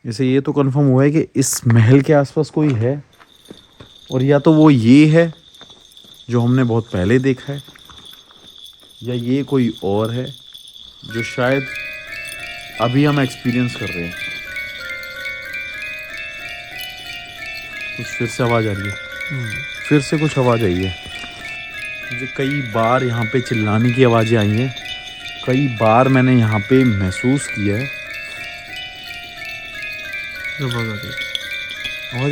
इसे ये तो कंफर्म हुआ है कि इस महल के आसपास कोई है, और या तो वो ये है जो हमने बहुत पहले देखा है, या ये कोई और है जो शायद अभी हम एक्सपीरियंस कर रहे हैं। कुछ फिर से आवाज़ आ रही है, फिर से कुछ आवाज़ आई है। मुझे कई बार यहाँ पे चिल्लाने की आवाज़ें आई हैं, कई बार मैंने यहाँ पे महसूस किया है। आवाज़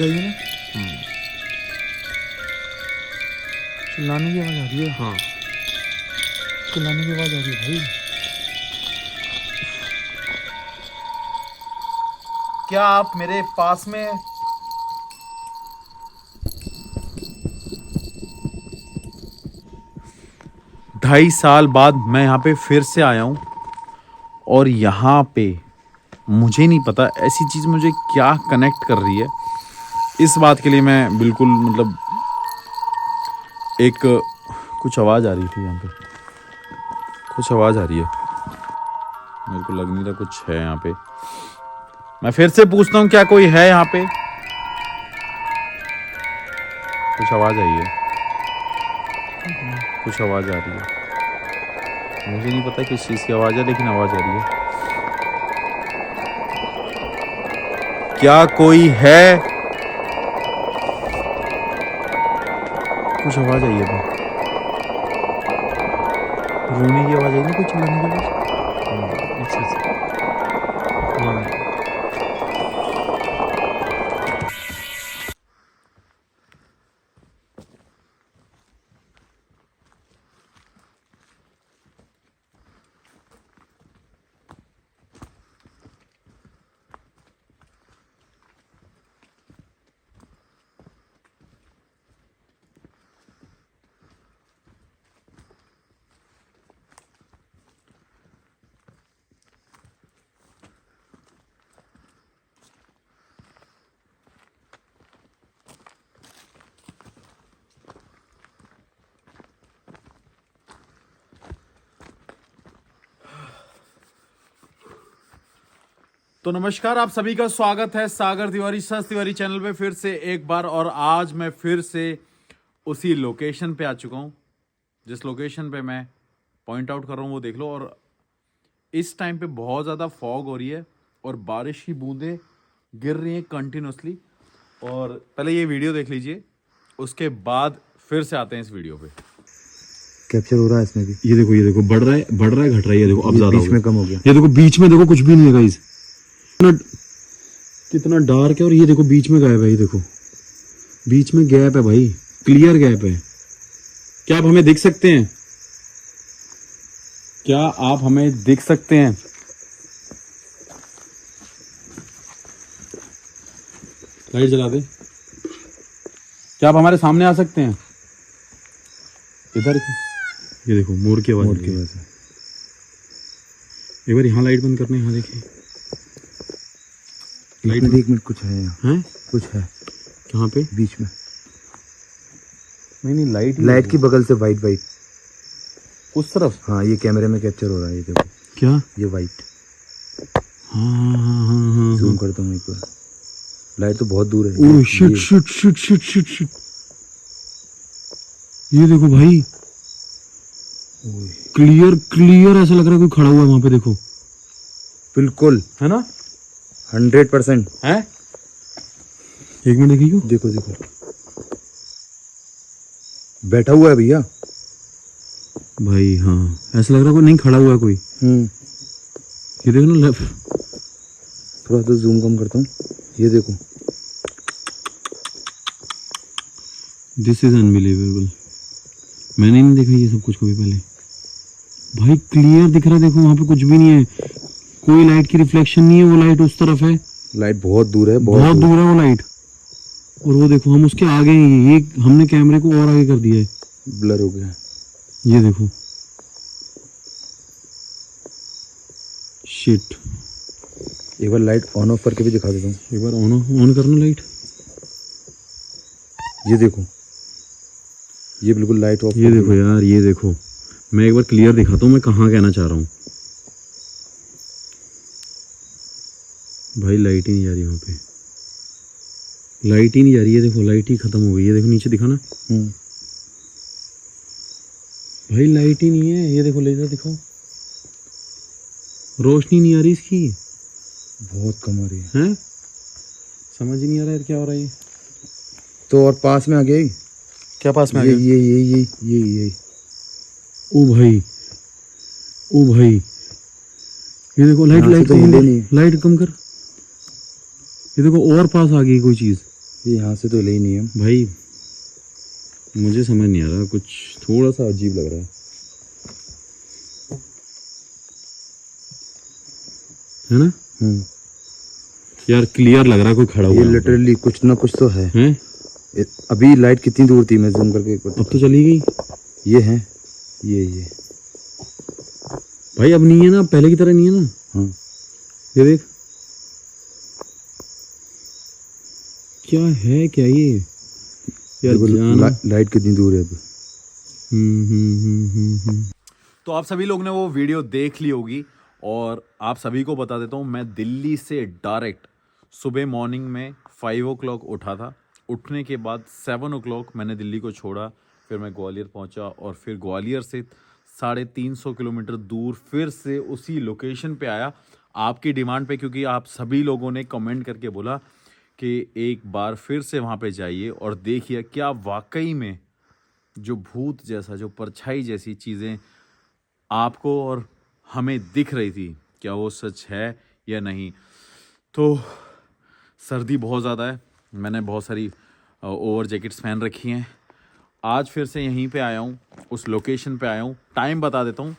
आई है ना, चिल्लाने की आवाज़ आ रही है। हाँ, चिल्लाने की आवाज़ आ रही है भाई। क्या आप मेरे पास में ढाई साल बाद मैं यहाँ पे फिर से आया हूँ, और यहाँ पे मुझे नहीं पता ऐसी चीज़ मुझे क्या कनेक्ट कर रही है। इस बात के लिए मैं बिल्कुल मतलब एक कुछ आवाज़ आ रही थी यहाँ पे, कुछ आवाज़ आ रही है, मेरे को लग नहीं रहा कुछ है यहाँ पे। मैं फिर से पूछता हूँ, क्या कोई है यहाँ पे? कुछ आवाज़ आई है, कुछ आवाज़ आ रही है, मुझे नहीं पता किस चीज़ की आवाज़ है, लेकिन आवाज़ आ रही है। क्या कोई है? कुछ आवाज़ आई है, रोने की आवाज़ आई ना, कुछ चिल्लाने की आवाज़। तो नमस्कार, आप सभी का स्वागत है सागर तिवारी सस तिवारी चैनल पे फिर से एक बार। और आज मैं फिर से उसी लोकेशन पे आ चुका हूँ जिस लोकेशन पे मैं पॉइंट आउट कर रहा हूँ, वो देख लो। और इस टाइम पे बहुत ज़्यादा फॉग हो रही है और बारिश की बूंदें गिर रही हैं कंटिन्यूसली। और पहले ये वीडियो देख लीजिए, उसके बाद फिर से आते हैं इस वीडियो पे। कैप्चर हो रहा है इसमें भी। ये देखो बढ़ रहा है घट रहा है। ये देखो अब ज्यादा बीच में कम हो गया। ये देखो बीच में देखो कुछ भी नहीं है गाइस, कितना डार्क है। और ये देखो बीच में गायब है, ये देखो बीच में गैप है भाई, क्लियर गैप है। क्या आप हमें दिख सकते हैं? क्या आप हमें दिख सकते हैं? लाइट जला दे। क्या आप हमारे सामने आ सकते हैं? इधर ये देखो मोर की आवाज की वजह से। एक बार यहाँ लाइट बंद करने, यहाँ देखिए लाइट। एक मिनट कुछ है यहाँ, हैं? कुछ है कहाँ पे? बीच में। नहीं लाइट की बगल से वाइट वाइट उस तरफ। हाँ, ये कैमरे में कैप्चर हो रहा है। ये देखो क्या ये वाइट। हाँ। जूम करता हूँ एक बार। लाइट तो बहुत दूर है। Oh shit shit shit shit shit shit. ये देखो भाई, क्लियर ऐसा लग रहा है कोई खड़ा हुआ है वहां पे। देखो बिल्कुल है ना, 100% है। एक मिनट देखिए, देखो देखो बैठा हुआ है भैया भाई। हाँ ऐसा लग रहा है कोई नहीं खड़ा हुआ है कोई। ये देखो ना लेफ्ट। थोड़ा तो जूम कम करता हूँ। ये देखो, दिस इज अनबिलीवेबल। मैंने नहीं देखा ये सब कुछ कभी पहले भाई। क्लियर दिख रहा है, देखो वहां पे कुछ भी नहीं है, कोई लाइट की रिफ्लेक्शन नहीं है। वो लाइट उस तरफ है, लाइट बहुत दूर है, बहुत दूर है वो लाइट। और वो देखो हम उसके आगे हैं, ये हमने कैमरे को और आगे कर दिया है, ब्लर हो गया। ये देखो शिट। एक बार लाइट ऑन ऑफ करके भी दिखा देता हूँ। एक बार ऑन करना लाइट। ये देखो, ये बिल्कुल लाइट ऑफ। ये देखो यार, ये देखो मैं एक बार क्लियर दिखाता हूँ मैं कहाँ कहना चाह रहा हूँ। भाई लाइट ही नहीं जा रही वहाँ पे, लाइट ही नहीं जा रही है। देखो लाइट ही खत्म हो गई है, देखो नीचे दिखा ना भाई, लाइट ही नहीं है। ये देखो लेजर दिखाओ, रोशनी नहीं आ रही इसकी, बहुत कम आ रही है। हैं? समझ ही नहीं आ रहा यार क्या हो रहा है ये। तो और पास में आ गया क्या पास में आ ये गया? ये ओ भाई, ओ भाई, ये देखो लाइट, यहाँ से लाइट तो कम हिले कर, नहीं। लाइट कम कर। ये देखो और पास आ गई कोई चीज। ये यहाँ से तो हिले ही नहीं है भाई मुझे समझ नहीं आ रहा, कुछ थोड़ा सा अजीब लग रहा है ना? यार क्लियर लग रहा है कोई खड़ा हुआ ये है वहाँ पे। लिटरली कुछ ना कुछ तो है। हैं? अभी लाइट कितनी दूर थी, मैं जूम करके एक बार। अब तो चली गई ये है, ये भाई, अब नहीं है ना, पहले की तरह नहीं है ना। हाँ। ये देख क्या है, क्या ये यार देखो जाना। लाइट कितनी दूर है अब। तो आप सभी लोग ने वो वीडियो देख ली होगी, और आप सभी को बता देता हूँ, मैं दिल्ली से डायरेक्ट सुबह मॉर्निंग में 5 o'clock उठा था। उठने के बाद 7 o'clock मैंने दिल्ली को छोड़ा, फिर मैं ग्वालियर पहुंचा, और फिर ग्वालियर से 350 किलोमीटर दूर फिर से उसी लोकेशन पे आया आपकी डिमांड पे, क्योंकि आप सभी लोगों ने कमेंट करके बोला कि एक बार फिर से वहाँ पे जाइए और देखिए क्या वाकई में जो भूत जैसा, जो परछाई जैसी चीज़ें आपको और हमें दिख रही थी, क्या वो सच है या नहीं। तो सर्दी बहुत ज़्यादा है, मैंने बहुत सारी ओवर जैकेट्स पहन रखी हैं। आज फिर से यहीं पे आया हूँ, उस लोकेशन पे आया हूँ। टाइम बता देता हूँ,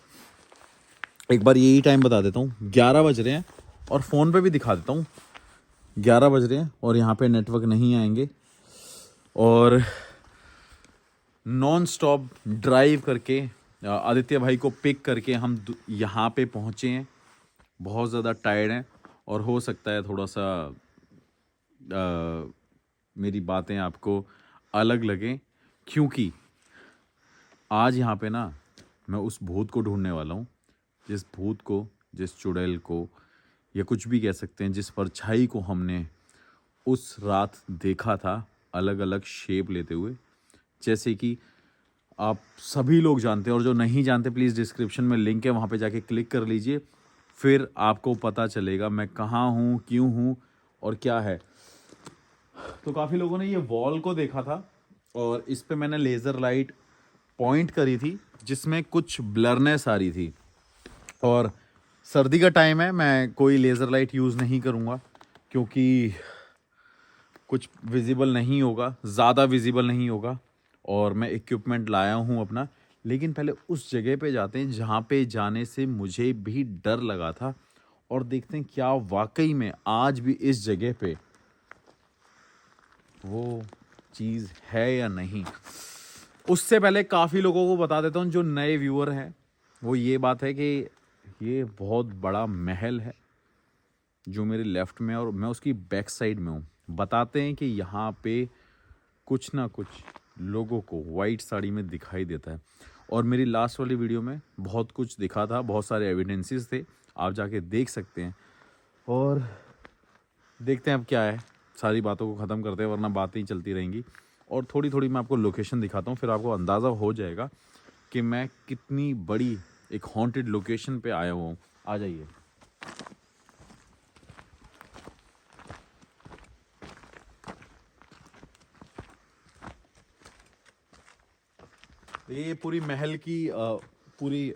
एक बार यही टाइम बता देता हूँ, 11 बज रहे हैं, और फ़ोन पे भी दिखा देता हूँ 11 बज रहे हैं, और यहाँ पे नेटवर्क नहीं आएंगे, और नॉन स्टॉप ड्राइव करके आदित्य भाई को पिक करके हम यहाँ पे पहुँचे हैं। बहुत ज़्यादा टायर्ड हैं, और हो सकता है थोड़ा सा मेरी बातें आपको अलग लगें, क्योंकि आज यहाँ पे ना मैं उस भूत को ढूंढने वाला हूँ, जिस भूत को, जिस चुड़ैल को, या कुछ भी कह सकते हैं, जिस परछाई को हमने उस रात देखा था अलग अलग शेप लेते हुए। जैसे कि आप सभी लोग जानते हैं, और जो नहीं जानते प्लीज़ डिस्क्रिप्शन में लिंक है, वहाँ पे जाके क्लिक कर लीजिए, फिर आपको पता चलेगा मैं कहाँ हूँ, क्यों हूँ, और क्या है। तो काफ़ी लोगों ने ये वॉल को देखा था, और इस पे मैंने लेज़र लाइट पॉइंट करी थी, जिसमें कुछ ब्लरनेस आ रही थी, और सर्दी का टाइम है, मैं कोई लेज़र लाइट यूज़ नहीं करूँगा, क्योंकि कुछ विजिबल नहीं होगा, ज़्यादा विजिबल नहीं होगा, और मैं इक्विपमेंट लाया हूँ अपना। लेकिन पहले उस जगह पे जाते हैं जहाँ पे जाने से मुझे भी डर लगा था, और देखते हैं क्या वाकई में आज भी इस जगह पे वो चीज़ है या नहीं। उससे पहले काफ़ी लोगों को बता देता हूँ, जो नए व्यूअर हैं, वो ये बात है कि ये बहुत बड़ा महल है जो मेरे लेफ़्ट में है, और मैं उसकी बैक साइड में हूँ। बताते हैं कि यहाँ पे कुछ ना कुछ लोगों को वाइट साड़ी में दिखाई देता है, और मेरी लास्ट वाली वीडियो में बहुत कुछ दिखा था, बहुत सारे एविडेंसेस थे, आप जाके देख सकते हैं। और देखते हैं अब क्या है, सारी बातों को ख़त्म करते हैं, वरना बातें ही चलती रहेंगी। और थोड़ी थोड़ी मैं आपको लोकेशन दिखाता हूँ, फिर आपको अंदाज़ा हो जाएगा कि मैं कितनी बड़ी एक हॉन्टेड लोकेशन पे आया हुआ हूँ। आ जाइए। ये पूरी महल की पूरी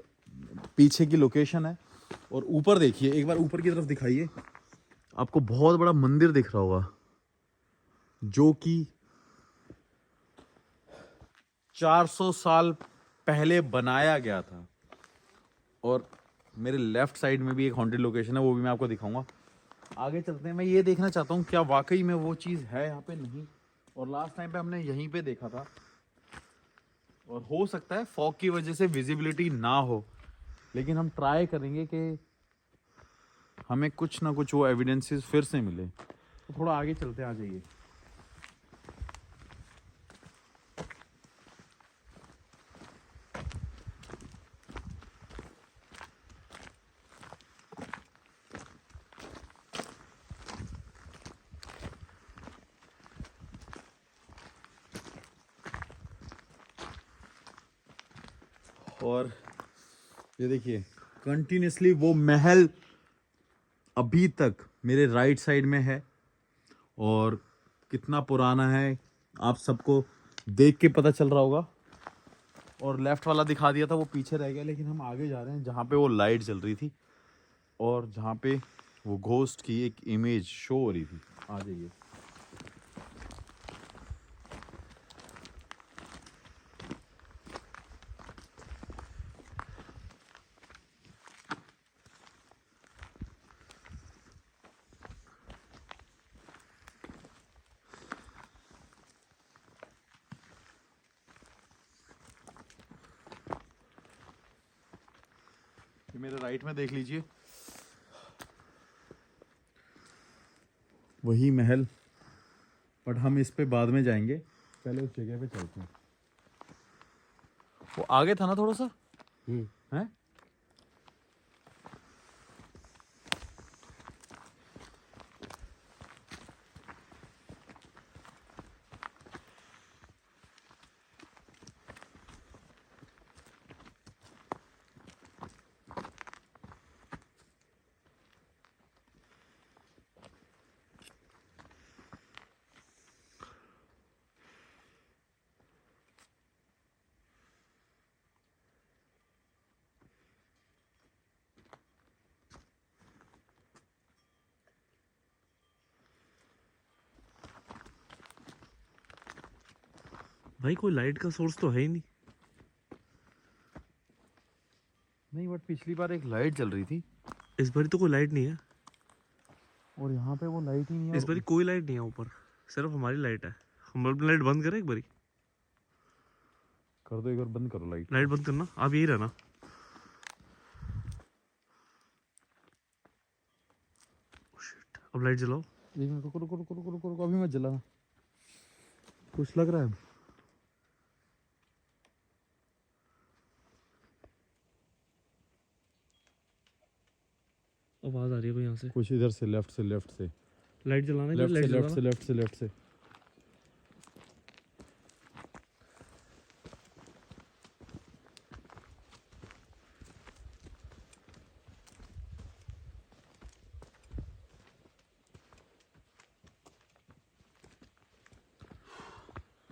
पीछे की लोकेशन है, और ऊपर देखिए, एक बार ऊपर की तरफ दिखाइए, आपको बहुत बड़ा मंदिर दिख रहा होगा, जो कि 400 साल पहले बनाया गया था। और मेरे लेफ्ट साइड में भी एक हॉन्टेड लोकेशन है, वो भी मैं आपको दिखाऊंगा। आगे चलते हैं, मैं ये देखना चाहता हूँ क्या वाकई में वो चीज़ है यहाँ पे, नहीं। और लास्ट टाइम पे हमने यहीं पे देखा था, और हो सकता है फॉग की वजह से विजिबिलिटी ना हो, लेकिन हम ट्राई करेंगे कि हमें कुछ ना कुछ वो एविडेंसेस फिर से मिले। तो थोड़ा आगे चलते हैं, आ जाइए। और ये देखिए कंटिन्यूसली वो महल अभी तक मेरे राइट साइड में है। और कितना पुराना है आप सबको देख के पता चल रहा होगा। और लेफ्ट वाला दिखा दिया था, वो पीछे रह गया, लेकिन हम आगे जा रहे हैं जहाँ पे वो लाइट जल रही थी और जहाँ पे वो घोस्ट की एक इमेज शो हो रही थी। आ जाइए। ये मेरे राइट में देख लीजिए, वही महल। बट हम इस पे बाद में जाएंगे, पहले उस जगह पे चलते हैं। वो आगे था ना थोड़ा सा है। भाई कोई लाइट का सोर्स तो है ही नहीं। नहीं, बट पिछली बार एक लाइट जल रही थी इस बारी तो कोई लाइट नहीं है। और यहाँ पे वो लाइट ही नहीं है। इस बारी कोई लाइट नहीं है ऊपर, सिर्फ हमारी लाइट है। हम अपनी लाइट बंद करें एक बारी। कर दो, एक बार बंद करो लाइट। लाइट बंद करना, आप यही रहना। शिट, अब लाइट जलाओ। एक मिनट, रुको रुको रुको रुको रुको रुको, अभी मत जलाना, कुछ लग रहा है। आवाज आ रही है कोई यहाँ से। कुछ इधर से, लेफ्ट से, लेफ्ट से, लाइट जलाना है, लेफ्ट से, लाइट लेफ्ट से, जलाना। लेफ्ट से, लेफ्ट से।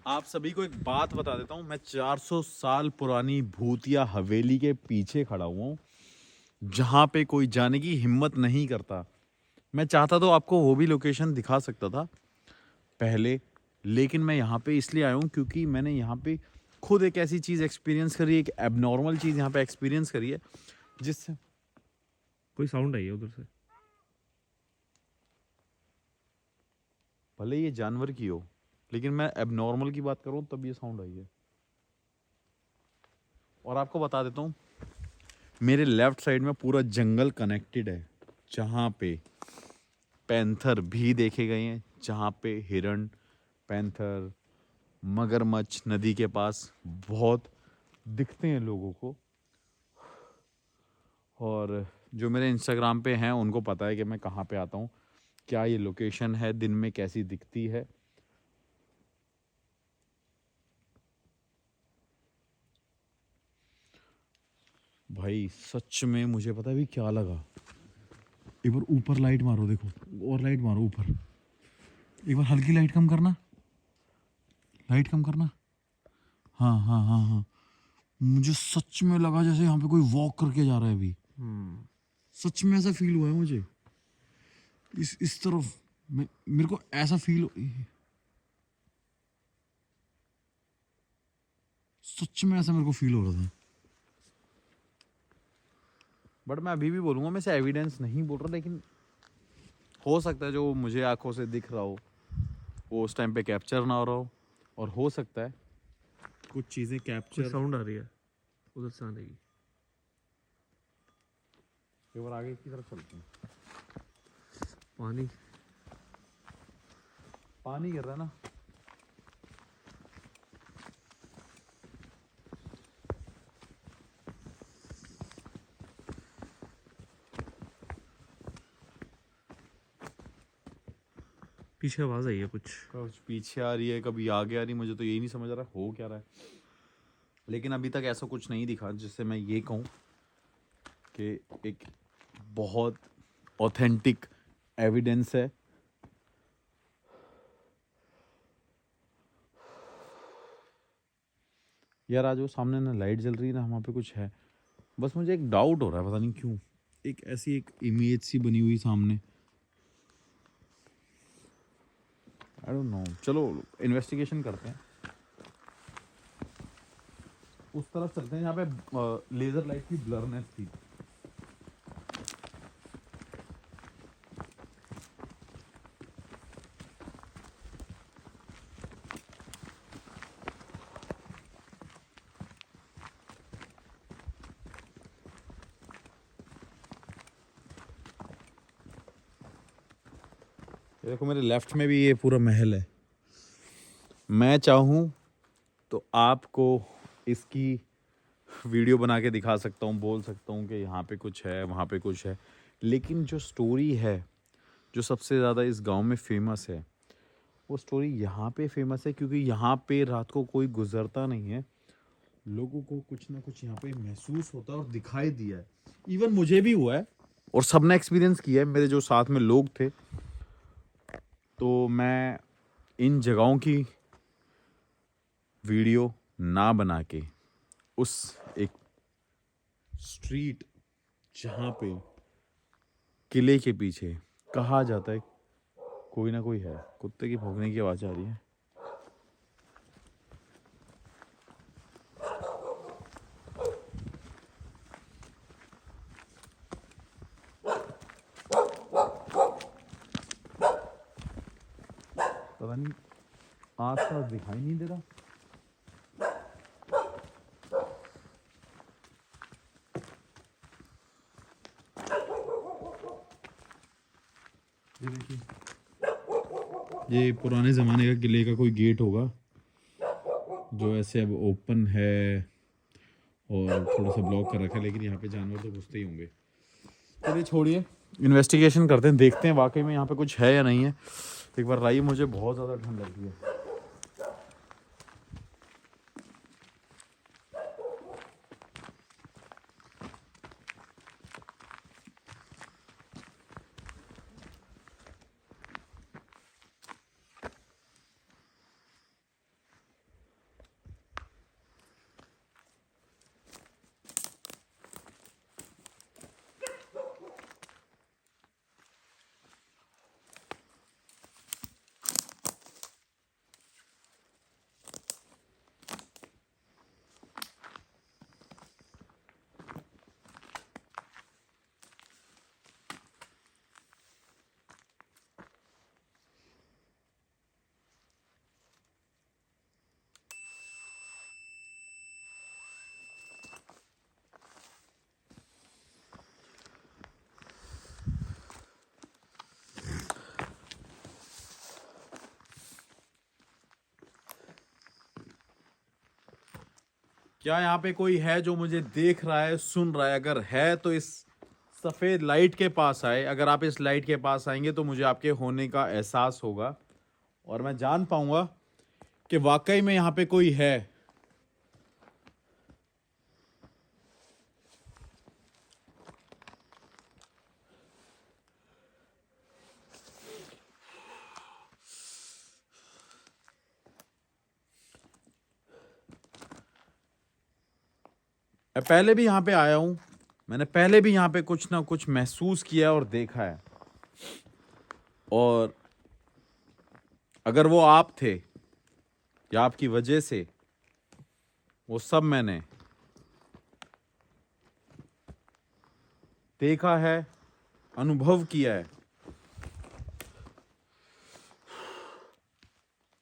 आप सभी को एक बात बता देता हूँ, मैं 400 साल पुरानी भूतिया हवेली के पीछे खड़ा हुआ हूँ, जहाँ पे कोई जाने की हिम्मत नहीं करता। मैं चाहता तो आपको वो भी लोकेशन दिखा सकता था पहले, लेकिन मैं यहाँ पे इसलिए आया हूँ क्योंकि मैंने यहाँ पे खुद एक ऐसी चीज़ एक्सपीरियंस करी है, एक एबनॉर्मल चीज़ यहाँ पे एक्सपीरियंस करी है, जिससे कोई साउंड आई है उधर से। भले ये जानवर की हो, लेकिन मैं एबनॉर्मल की बात करूँ तब ये साउंड आई है। और आपको बता देता हूँ, मेरे लेफ्ट साइड में पूरा जंगल कनेक्टेड है, जहाँ पे पैंथर भी देखे गए हैं, जहाँ पे हिरण, पैंथर, मगरमच्छ नदी के पास बहुत दिखते हैं लोगों को। और जो मेरे इंस्टाग्राम पे हैं उनको पता है कि मैं कहाँ पे आता हूँ, क्या ये लोकेशन है, दिन में कैसी दिखती है। भाई सच में मुझे पता है भी क्या लगा। एक बार ऊपर लाइट मारो, देखो, और लाइट मारो ऊपर, एक बार हल्की लाइट कम करना, लाइट कम करना। हाँ हाँ हाँ हाँ, मुझे सच में लगा जैसे यहाँ पे कोई वॉक करके जा रहा है अभी। सच में ऐसा फील हुआ है मुझे, इस तरफ मेरे को ऐसा फील, सच में ऐसा मेरे को फील हो रहा था। बट मैं अभी भी बोलूँगा, मैं से एविडेंस नहीं बोल रहा, लेकिन हो सकता है जो मुझे आंखों से दिख रहा हो वो उस टाइम पे कैप्चर ना हो रहा हो, और हो सकता है कुछ चीज़ें कोई कैप्चर। साउंड आ रही है उधर से आने की। एक बार आगे की तरफ चलते हैं। पानी पानी गिर रहा है ना। पीछे आवाज आई है कुछ। कुछ पीछे आ रही है, कभी आगे आ रही है, मुझे तो यही नहीं समझ आ रहा हो क्या रहा है। लेकिन अभी तक ऐसा कुछ नहीं दिखा जिससे मैं ये कहूँ कि एक बहुत ऑथेंटिक एविडेंस है। यार आज वो सामने ना लाइट जल रही है ना वहाँ पे कुछ है, बस मुझे एक डाउट हो रहा है, पता नहीं क्यों। एक ऐसी एक इमेज सी बनी हुई सामने, आई डोंट नो। चलो इन्वेस्टिगेशन करते हैं, उस तरफ चलते हैं जहाँ पे लेजर लाइट की ब्लरनेस थी। ये देखो मेरे लेफ्ट में भी ये पूरा महल है। मैं चाहूँ तो आपको इसकी वीडियो बना के दिखा सकता हूँ, बोल सकता हूँ कि यहाँ पे कुछ है, वहाँ पे कुछ है, लेकिन जो स्टोरी है जो सबसे ज़्यादा इस गांव में फेमस है, वो स्टोरी यहाँ पे फेमस है क्योंकि यहाँ पे रात को कोई गुजरता नहीं है। लोगों को कुछ ना कुछ यहाँ पे महसूस होता है और दिखाई दिया है। इवन मुझे भी हुआ है और सबने एक्सपीरियंस किया है, मेरे जो साथ में लोग थे। तो मैं इन जगहों की वीडियो ना बना के उस एक स्ट्रीट जहाँ पे किले के पीछे कहा जाता है कोई ना कोई है, कुत्ते की भौंकने की आवाज़ आ रही है। पता नहीं आस पास दिखाई नहीं दे रहा। ये देखिए, ये पुराने ज़माने का किले का कोई गेट होगा जो ऐसे अब ओपन है और थोड़ा सा ब्लॉक कर रखा है, लेकिन यहाँ पे जानवर तो घुसते ही होंगे। चलिए छोड़िए, इन्वेस्टिगेशन करते हैं, देखते हैं वाकई में यहाँ पे कुछ है या नहीं है। एक बार लाइए, मुझे बहुत ज़्यादा ठंड लग रही है। क्या यहाँ पे कोई है जो मुझे देख रहा है, सुन रहा है? अगर है तो इस सफ़ेद लाइट के पास आए। अगर आप इस लाइट के पास आएंगे तो मुझे आपके होने का एहसास होगा और मैं जान पाऊंगा कि वाकई में यहाँ पे कोई है। मैं पहले भी यहाँ पे आया हूँ, मैंने पहले भी यहाँ पे कुछ ना कुछ महसूस किया और देखा है। और अगर वो आप थे या आपकी वजह से वो सब मैंने देखा है, अनुभव किया है,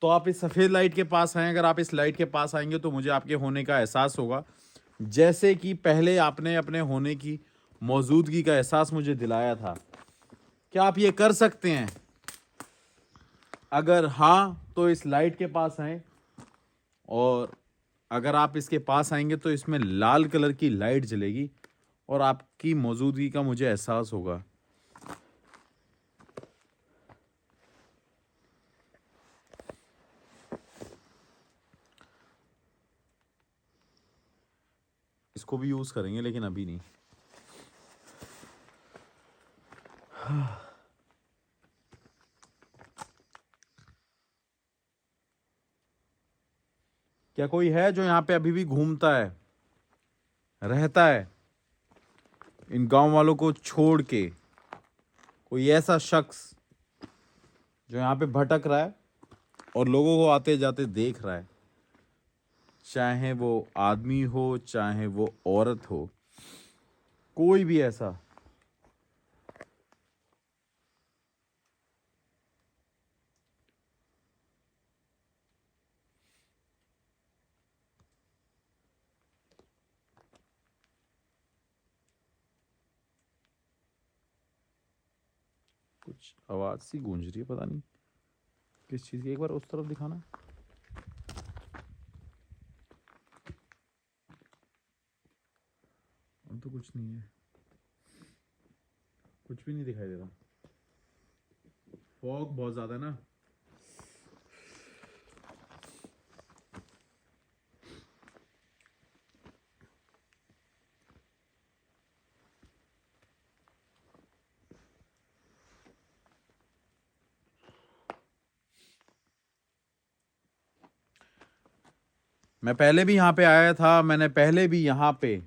तो आप इस सफ़ेद लाइट के पास आए। अगर आप इस लाइट के पास आएंगे तो मुझे आपके होने का एहसास होगा, जैसे कि पहले आपने अपने होने की मौजूदगी का एहसास मुझे दिलाया था। क्या आप ये कर सकते हैं? अगर हाँ तो इस लाइट के पास आए, और अगर आप इसके पास आएंगे तो इसमें लाल कलर की लाइट जलेगी और आपकी मौजूदगी का मुझे एहसास होगा। इसको भी यूज करेंगे लेकिन अभी नहीं। क्या कोई है जो यहाँ पे अभी भी घूमता है, रहता है, इन गांव वालों को छोड़ के? कोई ऐसा शख्स जो यहाँ पे भटक रहा है और लोगों को आते जाते देख रहा है, चाहे वो आदमी हो चाहे वो औरत हो, कोई भी ऐसा? कुछ आवाज सी गूंज रही है, पता नहीं किस चीज की। एक बार उस तरफ दिखाना। अब तो कुछ नहीं है, कुछ भी नहीं दिखाई दे रहा। फॉग बहुत ज्यादा है ना। मैं पहले भी यहाँ पे आया था, मैंने पहले भी यहाँ पे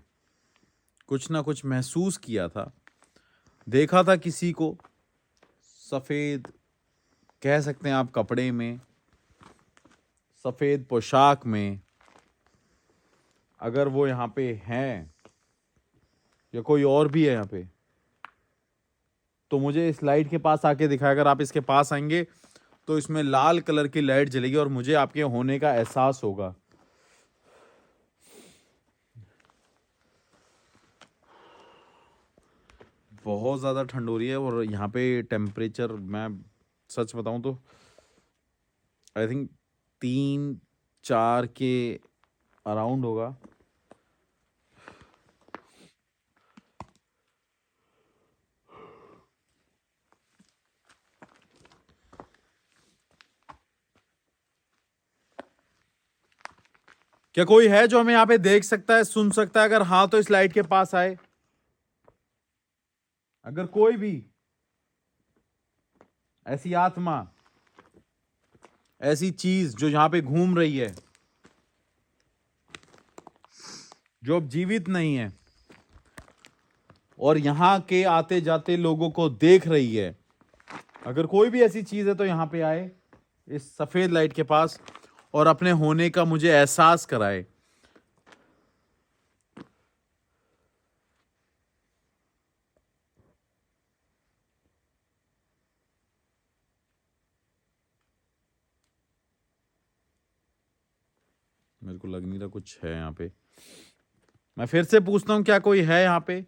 कुछ ना कुछ महसूस किया था। देखा था किसी को सफेद, कह सकते हैं आप, कपड़े में, सफेद पोशाक में। अगर वो यहाँ पे हैं या कोई और भी है यहाँ पे, तो मुझे इस लाइट के पास आके दिखाया। अगर आप इसके पास आएंगे तो इसमें लाल कलर की लाइट जलेगी और मुझे आपके होने का एहसास होगा। बहुत ज़्यादा ठंड हो रही है और यहाँ पे टेम्परेचर, मैं सच बताऊँ तो आई थिंक 3-4 के अराउंड होगा। क्या कोई है जो हमें यहाँ पे देख सकता है, सुन सकता है? अगर हाँ तो इस लाइट के पास आए। अगर कोई भी ऐसी आत्मा, ऐसी चीज जो यहां पे घूम रही है, जो अब जीवित नहीं है और यहां के आते जाते लोगों को देख रही है, अगर कोई भी ऐसी चीज है तो यहां पे आए इस सफेद लाइट के पास और अपने होने का मुझे एहसास कराए। मेरे को लग नहीं रहा कुछ है यहाँ पे। मैं फिर से पूछता हूँ, क्या कोई है यहाँ पे?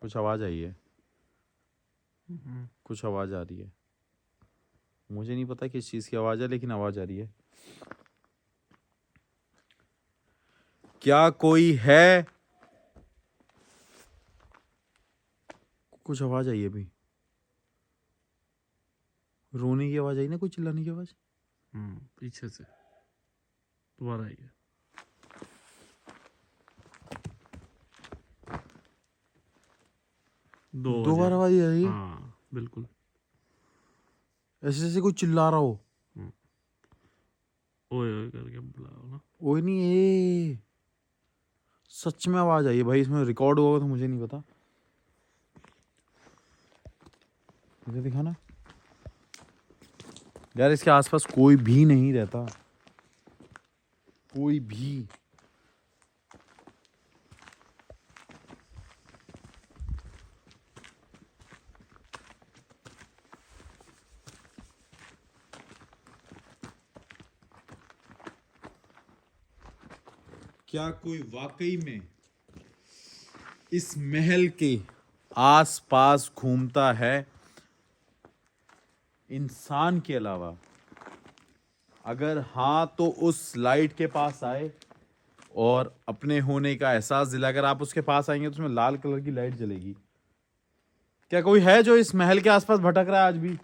कुछ आवाज आई है, कुछ आवाज आ रही है। मुझे नहीं पता किस चीज की आवाज है, लेकिन आवाज आ रही है। क्या कोई है? कुछ आवाज आई है अभी, रोने की आवाज आई ना, कोई चिल्लाने की आवाज। पीछे से दोबारा आई है। दो बार आवाज आ रही है। हाँ बिल्कुल, ऐसे जैसे कोई चिल्ला रहा हो। ओए ओए करके बुलाओ ना। ओए नहीं, ए सच में आवाज आई है भाई। इसमें रिकॉर्ड होगा तो मुझे नहीं पता। मुझे दिखाना यार। इसके आसपास कोई भी नहीं रहता, कोई भी। क्या कोई वाकई में इस महल के आसपास घूमता है, इंसान के अलावा? अगर हाँ तो उस लाइट के पास आए और अपने होने का एहसास दिला। अगर आप उसके पास आएंगे तो उसमें लाल कलर की लाइट जलेगी। क्या कोई है जो इस महल के आसपास भटक रहा है आज भी?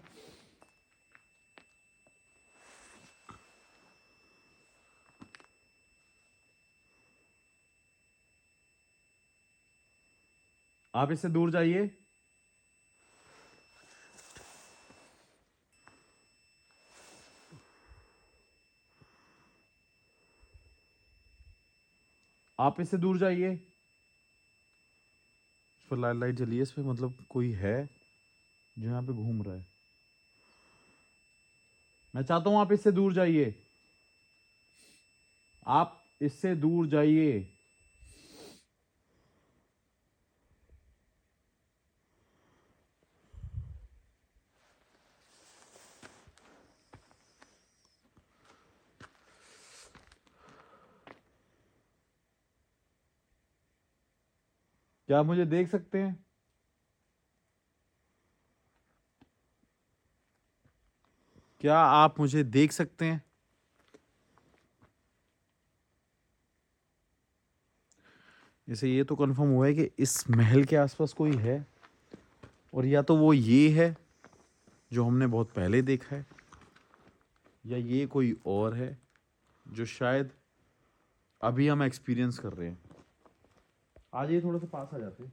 आप इससे दूर जाइए। आप इससे दूर जाइए। इस पर लाइट लाइट जली है, इस पर मतलब कोई है जो यहाँ पे घूम रहा है। मैं चाहता हूं आप इससे दूर जाइए। आप इससे दूर जाइए। क्या आप मुझे देख सकते हैं? क्या आप मुझे देख सकते हैं? इसे ये तो कंफर्म हुआ है कि इस महल के आसपास कोई है, और या तो वो ये है जो हमने बहुत पहले देखा है, या ये कोई और है जो शायद अभी हम एक्सपीरियंस कर रहे हैं। आज ये थोड़ा सा पास आ जाते हैं।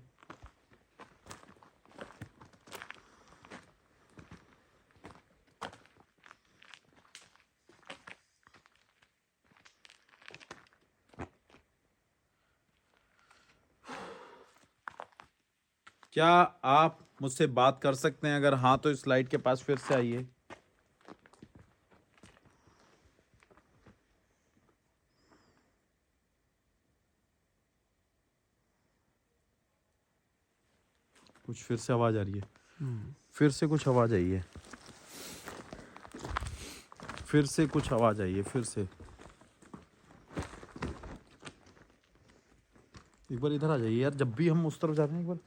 क्या आप मुझसे बात कर सकते हैं? अगर हाँ तो इस लाइट के पास फिर से आइए। कुछ फिर से आवाज आ रही है। फिर से कुछ आवाज आई है। फिर से कुछ आवाज आई है। फिर से एक बार इधर आ जाइए यार। जब भी हम उस तरफ जाते हैं एक बार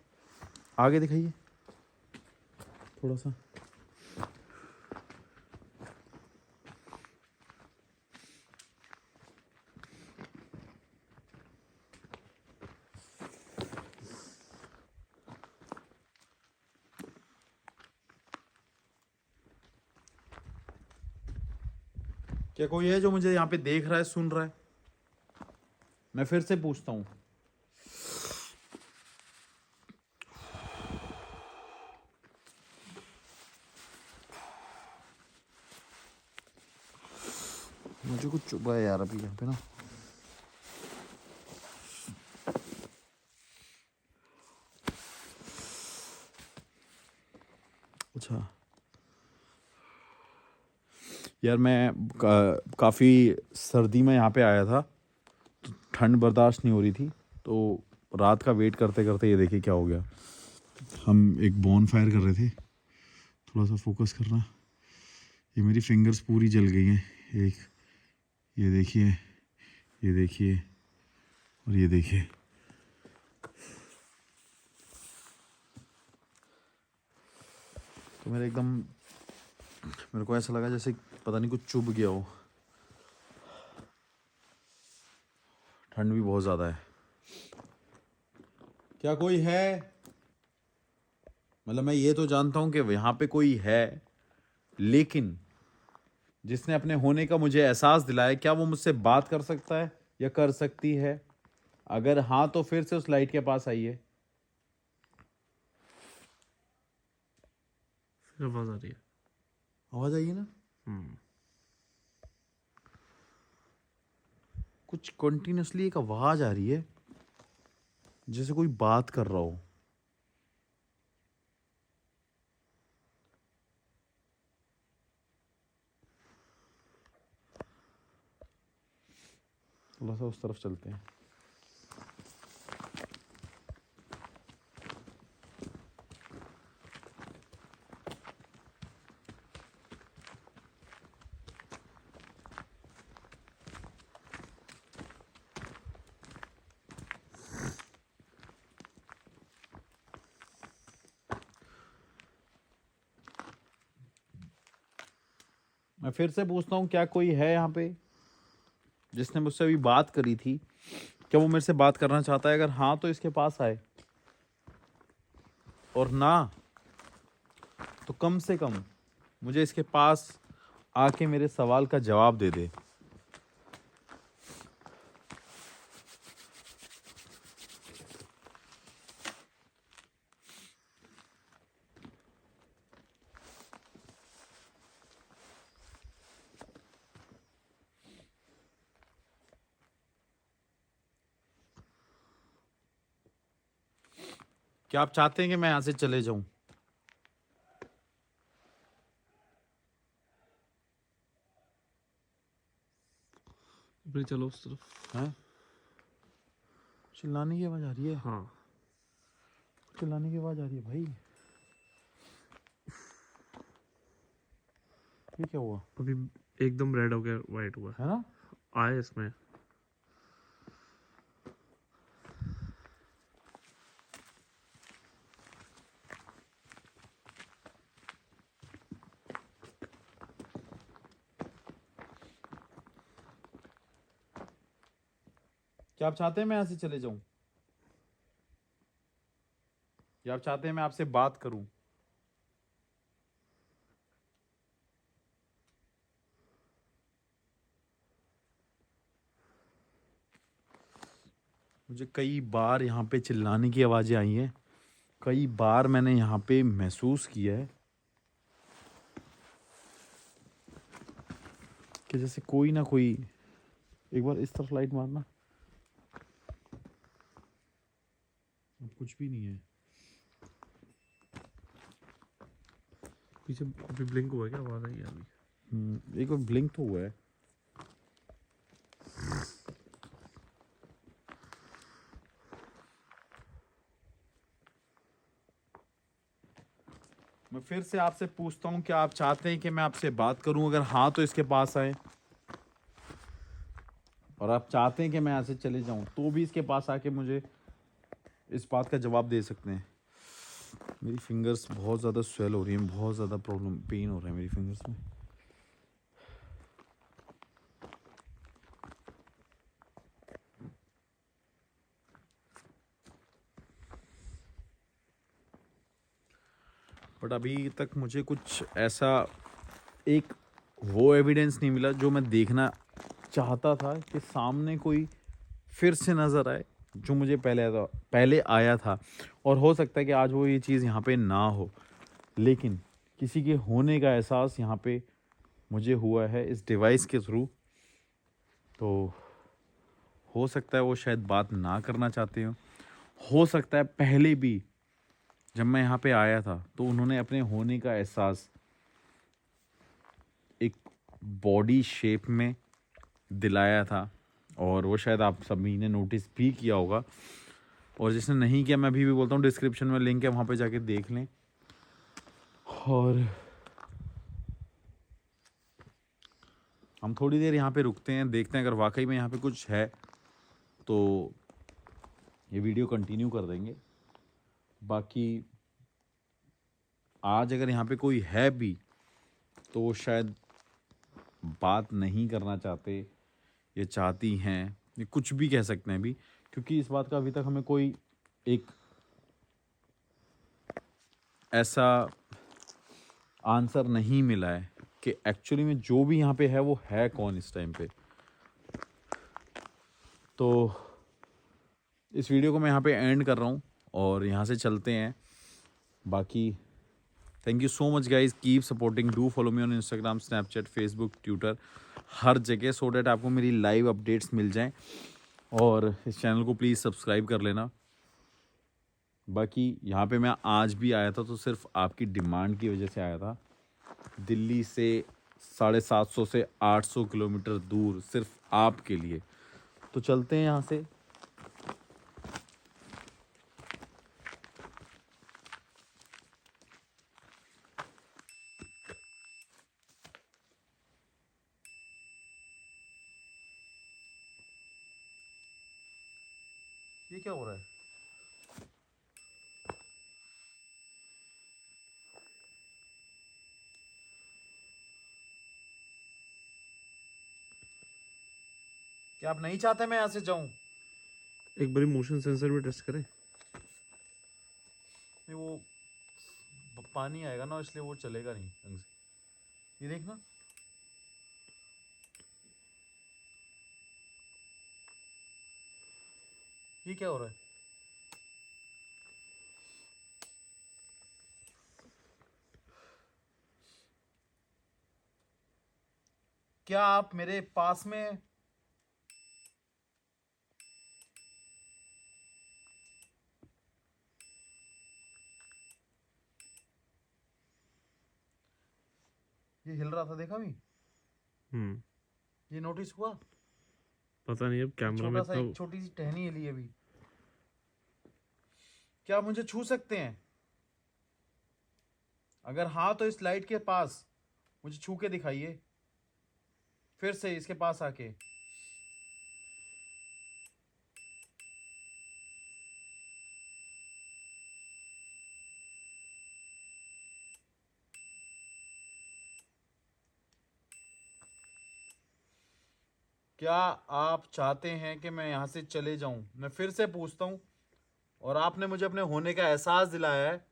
आगे दिखाइए थोड़ा सा। क्या कोई है जो मुझे यहाँ पे देख रहा है, सुन रहा है? मैं फिर से पूछता हूँ। मुझे कुछ चुभ रहा है यार अभी यहाँ पे ना। अच्छा यार, मैं काफ़ी सर्दी में यहाँ पे आया था, तो ठंड बर्दाश्त नहीं हो रही थी, तो रात का वेट करते करते ये देखिए क्या हो गया। हम एक बॉन फायर कर रहे थे। थोड़ा सा फोकस करना। ये मेरी फिंगर्स पूरी जल गई हैं। एक ये देखिए, ये देखिए, और ये देखिए। तो मेरे को ऐसा लगा जैसे पता नहीं कुछ चुभ गया हो। ठंड भी बहुत ज़्यादा है। क्या कोई है? मतलब मैं ये तो जानता हूँ कि यहाँ पे कोई है, लेकिन जिसने अपने होने का मुझे एहसास दिलाया, क्या वो मुझसे बात कर सकता है या कर सकती है? अगर हाँ तो फिर से उस लाइट के पास आइए। फिर आवाज आ रही है। आवाज आई है ना? कुछ कंटिन्यूसली एक आवाज आ रही है जैसे कोई बात कर रहा हो। थोड़ा सा उस तरफ चलते हैं। मैं फिर से पूछता हूँ, क्या कोई है यहाँ पे जिसने मुझसे अभी बात करी थी? क्या वो मेरे से बात करना चाहता है? अगर हाँ तो इसके पास आए, और ना तो कम से कम मुझे इसके पास आके मेरे सवाल का जवाब दे दे। क्या आप चाहते हैं कि मैं यहाँ से चले जाऊं? फिर चलो उस तरफ। हैं? चिल्लाने की आवाज आ रही है। हाँ चिल्लाने की आवाज आ रही है भाई। ये क्या हुआ? अभी एकदम रेड हो गया, वाइट हुआ है ना? आए इसमें। क्या आप चाहते हैं मैं यहाँ से चले जाऊं? या आप चाहते हैं मैं आपसे बात करूं? मुझे कई बार यहाँ पे चिल्लाने की आवाजें आई हैं। कई बार मैंने यहाँ पे महसूस किया है कि जैसे कोई ना कोई। एक बार इस तरफ लाइट मारना। अब कुछ भी नहीं है। पीछे अभी ब्लिंक हुआ है, क्या आवाज आई है अभी? एक बार ब्लिंक तो हुआ है। मैं फिर से आपसे पूछता हूँ, क्या आप चाहते हैं कि मैं आपसे बात करूं? अगर हाँ तो इसके पास आए, और आप चाहते हैं कि मैं यहाँ से चले जाऊं तो भी इसके पास आके मुझे इस बात का जवाब दे सकते हैं। मेरी फिंगर्स बहुत ज़्यादा स्वेल हो रही हैं, बहुत ज़्यादा प्रॉब्लम, पेन हो रहा है मेरी फिंगर्स में। बट अभी तक मुझे कुछ ऐसा एक वो एविडेंस नहीं मिला जो मैं देखना चाहता था, कि सामने कोई फिर से नज़र आए जो मुझे पहले आया था। और हो सकता है कि आज वो ये चीज़ यहाँ पे ना हो, लेकिन किसी के होने का एहसास यहाँ पे मुझे हुआ है इस डिवाइस के थ्रू। तो हो सकता है वो शायद बात ना करना चाहते हो सकता है पहले भी जब मैं यहाँ पे आया था तो उन्होंने अपने होने का एहसास एक बॉडी शेप में दिलाया था, और वो शायद आप सभी ने नोटिस भी किया होगा। और जिसने नहीं किया, मैं अभी भी बोलता हूँ, डिस्क्रिप्शन में लिंक है, वहाँ पे जाके देख लें। और हम थोड़ी देर यहाँ पे रुकते हैं, देखते हैं अगर वाकई में यहाँ पे कुछ है तो ये वीडियो कंटिन्यू कर देंगे। बाकी आज अगर यहाँ पे कोई है भी तो वो शायद बात नहीं करना चाहते, ये चाहती हैं, ये कुछ भी कह सकते हैं अभी, क्योंकि इस बात का अभी तक हमें कोई एक ऐसा आंसर नहीं मिला है कि एक्चुअली में जो भी यहाँ पे है वो है कौन इस टाइम पे। तो इस वीडियो को मैं यहाँ पे एंड कर रहा हूँ और यहाँ से चलते हैं। बाकी thank you so much guys, keep supporting, do follow me on Instagram, Snapchat, Facebook, Twitter, हर जगह, सो डैट आपको मेरी लाइव अपडेट्स मिल जाएं। और इस चैनल को प्लीज़ सब्सक्राइब कर लेना। बाकी यहाँ पे मैं आज भी आया था तो सिर्फ आपकी डिमांड की वजह से आया था। दिल्ली से 750 से 800 किलोमीटर दूर सिर्फ आपके लिए। तो चलते हैं यहाँ से। ये क्या हो रहा है? क्या आप नहीं चाहते मैं यहाँ से जाऊं? एक बारी मोशन सेंसर भी टेस्ट करें। नहीं, वो पानी आएगा ना, इसलिए वो चलेगा नहीं ढंग से। ये देखना, ये क्या हो रहा है? क्या आप मेरे पास में ये हिल रहा था, देखा भी? ये नोटिस हुआ? पता नहीं अब कैमरा में छोटा सा इतना एक छोटी सी टहनी हिली है अभी। क्या आप मुझे छू सकते हैं? अगर हाँ तो इस लाइट के पास मुझे छू के दिखाइए, फिर से इसके पास आके। क्या आप चाहते हैं कि मैं यहां से चले जाऊं? मैं फिर से पूछता हूं। और आपने मुझे अपने होने का एहसास दिलाया है,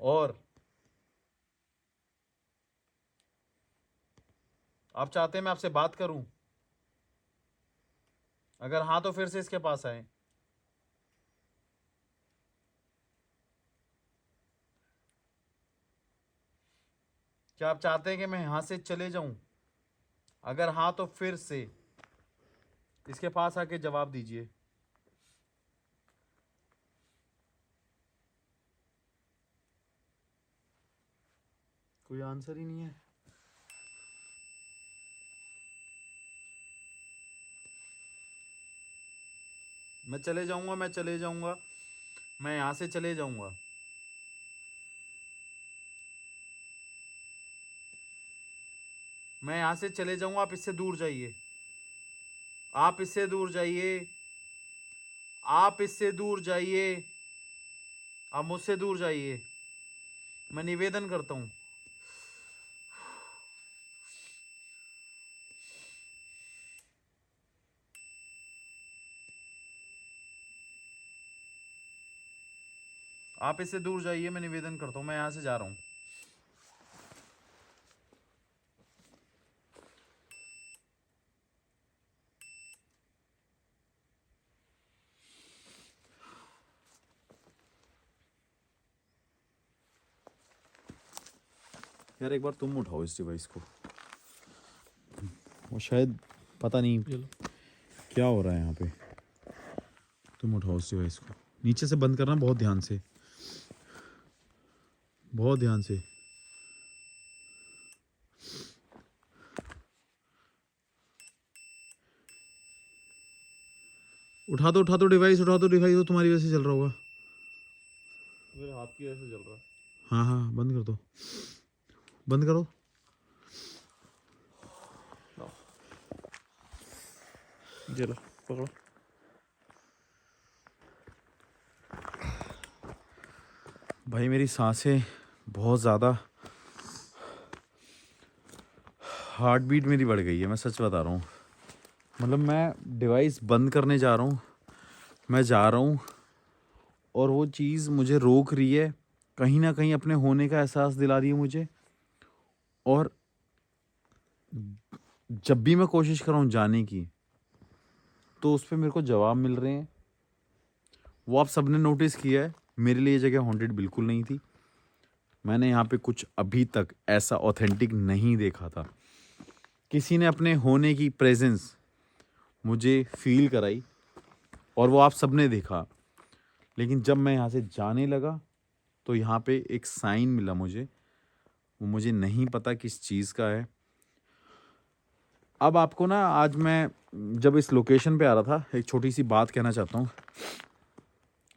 और आप चाहते हैं मैं आपसे बात करूं? अगर हाँ तो फिर से इसके पास आए। क्या आप चाहते हैं कि मैं यहां से चले जाऊं? अगर हाँ तो फिर से इसके पास आके जवाब दीजिए। कोई आंसर ही नहीं है। मैं चले जाऊंगा, मैं चले जाऊंगा, मैं यहां से चले जाऊंगा। मैं यहां से चले जाऊंगा, आप इससे दूर जाइए। आप इससे दूर जाइए। आप इससे दूर जाइए। आप मुझसे दूर जाइए। मैं निवेदन करता हूं। आप इससे दूर जाइए, मैं निवेदन करता हूं। मैं यहां से जा रहा हूं। यार एक बार तुम उठाओ इस डिवाइस को। वो शायद पता नहीं ये लो। क्या हो रहा है यहाँ पे। तुम उठाओ इस डिवाइस को, नीचे से बंद करना, बहुत ध्यान से, बहुत ध्यान से। उठा दो, उठा दो डिवाइस, उठा दो डिवाइस। वो तुम्हारी वजह से चल रहा होगा। मेरे हाथ की वजह से चल रहा है। हाँ हाँ, बंद कर दो, बंद करो। ये लो, पकड़ो। भाई मेरी सांसें बहुत ज़्यादा, हार्ट बीट मेरी बढ़ गई है, मैं सच बता रहा हूँ। मतलब मैं डिवाइस बंद करने जा रहा हूँ, मैं जा रहा हूँ, और वो चीज़ मुझे रोक रही है, कहीं ना कहीं अपने होने का एहसास दिला रही है मुझे। और जब भी मैं कोशिश कर रहा हूँ जाने की, तो उस पर मेरे को जवाब मिल रहे हैं। वो आप सबने नोटिस किया है, मेरे लिए ये जगह हॉन्टेड बिल्कुल नहीं थी। मैंने यहाँ पे कुछ अभी तक ऐसा ऑथेंटिक नहीं देखा था। किसी ने अपने होने की प्रेजेंस मुझे फील कराई, और वो आप सबने देखा। लेकिन जब मैं यहाँ से जाने लगा, तो यहाँ पे एक साइन मिला मुझे। वो मुझे नहीं पता किस चीज़ का है। अब आपको ना, आज मैं जब इस लोकेशन पे आ रहा था, एक छोटी सी बात कहना चाहता हूँ।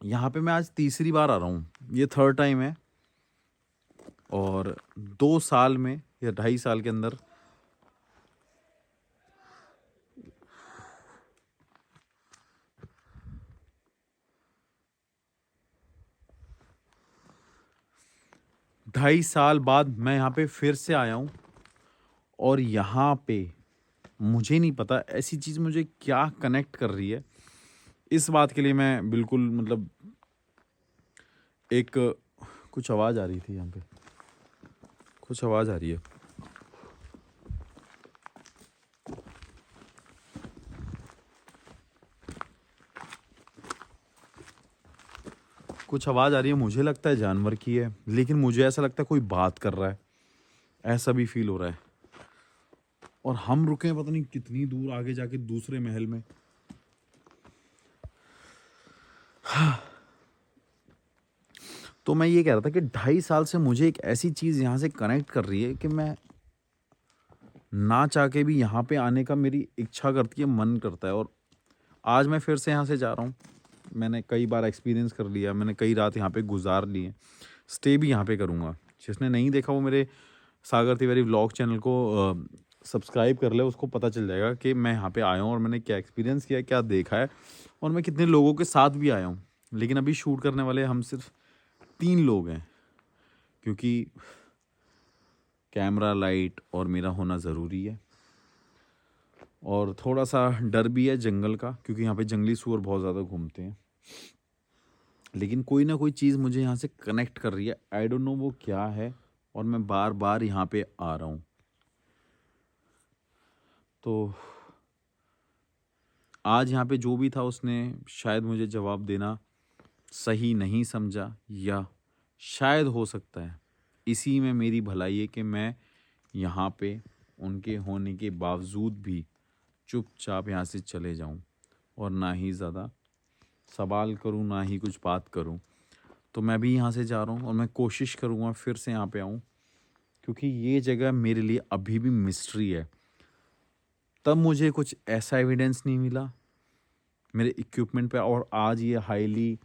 यहाँ पे मैं आज तीसरी बार आ रहा हूँ, ये थर्ड टाइम है। और 2 साल में या 2.5 साल के अंदर ढाई साल बाद मैं यहाँ पे फिर से आया हूँ। और यहाँ पे मुझे नहीं पता ऐसी चीज़ मुझे क्या कनेक्ट कर रही है। इस बात के लिए मैं बिल्कुल, मतलब एक कुछ आवाज़ आ रही थी यहाँ पे, कुछ आवाज़ आ रही है। कुछ आवाज़ आ रही है, मुझे लगता है जानवर की है, लेकिन मुझे ऐसा लगता है कोई बात कर रहा है, ऐसा भी फील हो रहा है। और हम रुके हैं पता नहीं कितनी दूर आगे जाके दूसरे महल में। तो मैं ये कह रहा था कि 2.5 साल से मुझे एक ऐसी चीज़ यहाँ से कनेक्ट कर रही है कि मैं ना चाह के भी यहाँ पे आने का मेरी इच्छा करती है, मन करता है। और आज मैं फिर से यहाँ से जा रहा हूँ। मैंने कई बार एक्सपीरियंस कर लिया, मैंने कई रात यहाँ पे गुजार ली है, स्टे भी यहाँ पे करूँगा। जिसने नहीं देखा वो मेरे सागर तिवारी व्लॉग चैनल को सब्सक्राइब कर ले, उसको पता चल जाएगा कि मैं यहाँ पे आया हूँ और मैंने क्या एक्सपीरियंस किया, क्या देखा है और मैं कितने लोगों के साथ भी आया हूँ। लेकिन अभी शूट करने वाले हम सिर्फ 3 लोग हैं, क्योंकि कैमरा, लाइट और मेरा होना ज़रूरी है। और थोड़ा सा डर भी है जंगल का, क्योंकि यहाँ पे जंगली सूअर बहुत ज़्यादा घूमते हैं। लेकिन कोई ना कोई चीज़ मुझे यहाँ से कनेक्ट कर रही है, आई डोंट नो वो क्या है, और मैं बार बार यहाँ पे आ रहा हूँ। तो आज यहाँ पे जो भी था उसने शायद मुझे जवाब देना सही नहीं समझा, या शायद हो सकता है इसी में मेरी भलाई है कि मैं यहाँ पे उनके होने के बावजूद भी चुपचाप यहाँ से चले जाऊँ और ना ही ज़्यादा सवाल करूँ, ना ही कुछ बात करूँ। तो मैं भी यहाँ से जा रहा हूँ और मैं कोशिश करूँगा फिर से यहाँ पे आऊँ, क्योंकि ये जगह मेरे लिए अभी भी मिस्ट्री है। तब मुझे कुछ ऐसा एविडेंस नहीं मिला मेरे इक्विपमेंट पे, और आज ये हाईली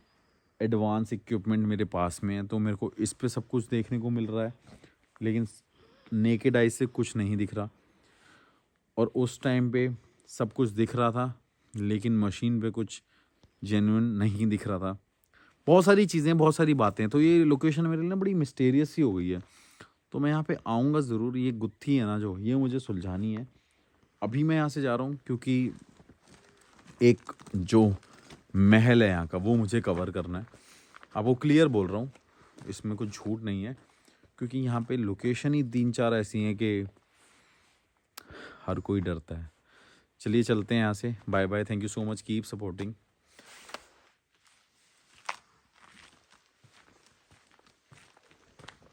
एडवांस इक्विपमेंट मेरे पास में है, तो मेरे को इस पे सब कुछ देखने को मिल रहा है, लेकिन नेकेड आई से कुछ नहीं दिख रहा। और उस टाइम पे सब कुछ दिख रहा था, लेकिन मशीन पे कुछ जेन्युइन नहीं दिख रहा था। बहुत सारी चीज़ें, बहुत सारी बातें, तो ये लोकेशन मेरे लिए बड़ी मिस्टीरियस सी हो गई है। तो मैं यहाँ पे आऊँगा ज़रूर, ये गुत्थी है ना जो, ये मुझे सुलझानी है। अभी मैं यहाँ से जा रहा हूँ क्योंकि एक जो महल है यहाँ का वो मुझे कवर करना है। अब वो क्लियर बोल रहा हूँ, इसमें कुछ झूठ नहीं है, क्योंकि यहाँ पे लोकेशन ही 3-4 ऐसी हैं कि हर कोई डरता है। चलिए चलते हैं यहाँ से। Bye bye, thank you so much, keep supporting.